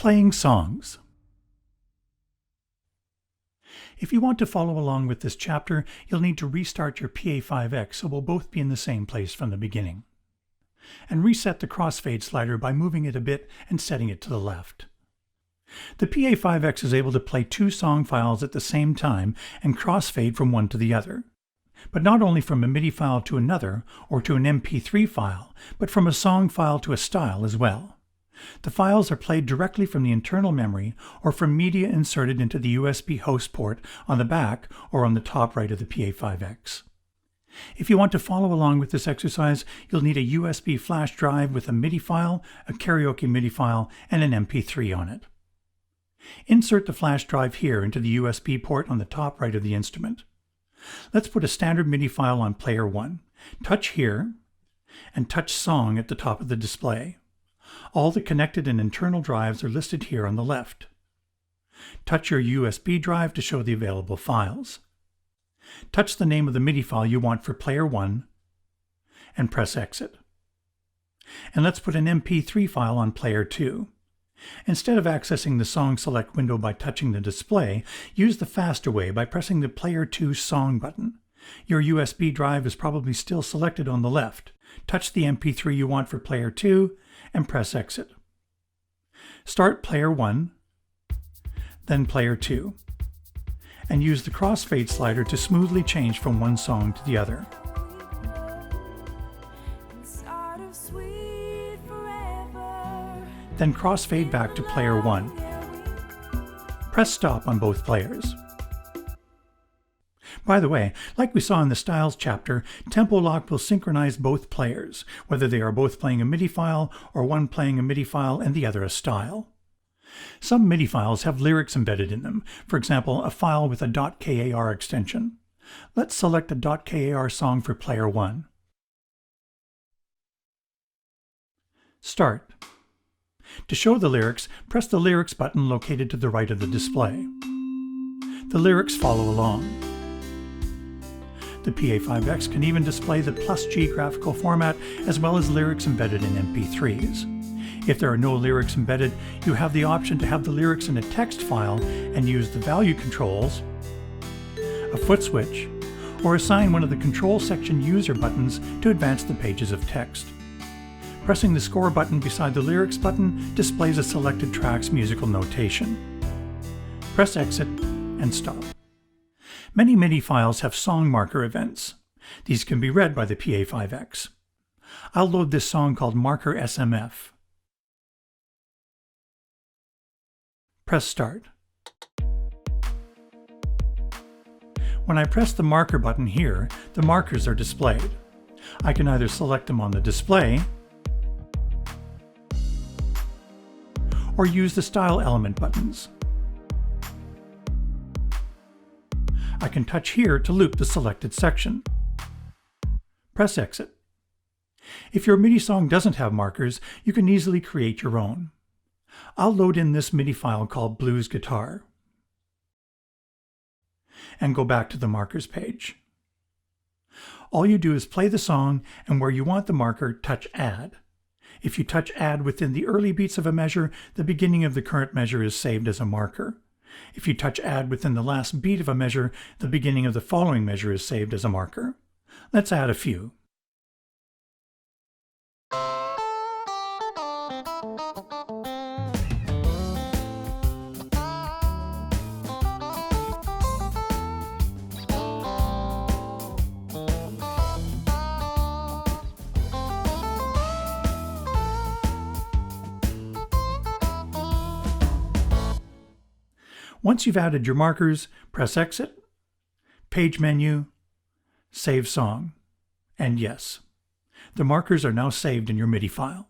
Playing songs. If you want to follow along with this chapter, you'll need to restart your Pa5X so we'll both be in the same place from the beginning. And reset the crossfade slider by moving it a bit and setting it to the left. The Pa5X is able to play two song files at the same time and crossfade from one to the other. But not only from a MIDI file to another or to an MP3 file, but from a song file to a style as well. The files are played directly from the internal memory or from media inserted into the USB host port on the back or on the top right of the Pa5X. If you want to follow along with this exercise, you'll need a USB flash drive with a MIDI file, a karaoke MIDI file, and an MP3 on it. Insert the flash drive here into the USB port on the top right of the instrument. Let's put a standard MIDI file on player 1. Touch here, and touch Song at the top of the display. All the connected and internal drives are listed here on the left. Touch your USB drive to show the available files. Touch the name of the MIDI file you want for player 1, and press Exit. And let's put an MP3 file on player 2. Instead of accessing the Song Select window by touching the display, use the faster way by pressing the Player 2 Song button. Your USB drive is probably still selected on the left. Touch the MP3 you want for player 2 and press Exit. Start player 1, then player 2, and use the crossfade slider to smoothly change from one song to the other. Then crossfade back to player 1. Press stop on both players. By the way, like we saw in the Styles chapter, Tempo Lock will synchronize both players, whether they are both playing a MIDI file or one playing a MIDI file and the other a style. Some MIDI files have lyrics embedded in them, for example, a file with a .kar extension. Let's select a .kar song for player 1. Start. To show the lyrics, press the Lyrics button located to the right of the display. The lyrics follow along. The Pa5X can even display the +G graphical format as well as lyrics embedded in MP3s. If there are no lyrics embedded, you have the option to have the lyrics in a text file and use the value controls, a foot switch, or assign one of the control section user buttons to advance the pages of text. Pressing the score button beside the lyrics button displays a selected track's musical notation. Press Exit and stop. Many MIDI files have song marker events. These can be read by the Pa5X. I'll load this song called Marker SMF. Press Start. When I press the marker button here, the markers are displayed. I can either select them on the display or use the Style Element buttons. I can touch here to loop the selected section. Press Exit. If your MIDI song doesn't have markers, you can easily create your own. I'll load in this MIDI file called Blues Guitar and go back to the markers page. All you do is play the song, and where you want the marker, touch Add. If you touch Add within the early beats of a measure, the beginning of the current measure is saved as a marker. If you touch Add within the last beat of a measure, the beginning of the following measure is saved as a marker. Let's add a few. Once you've added your markers, press Exit, Page Menu, Save Song, and yes, the markers are now saved in your MIDI file.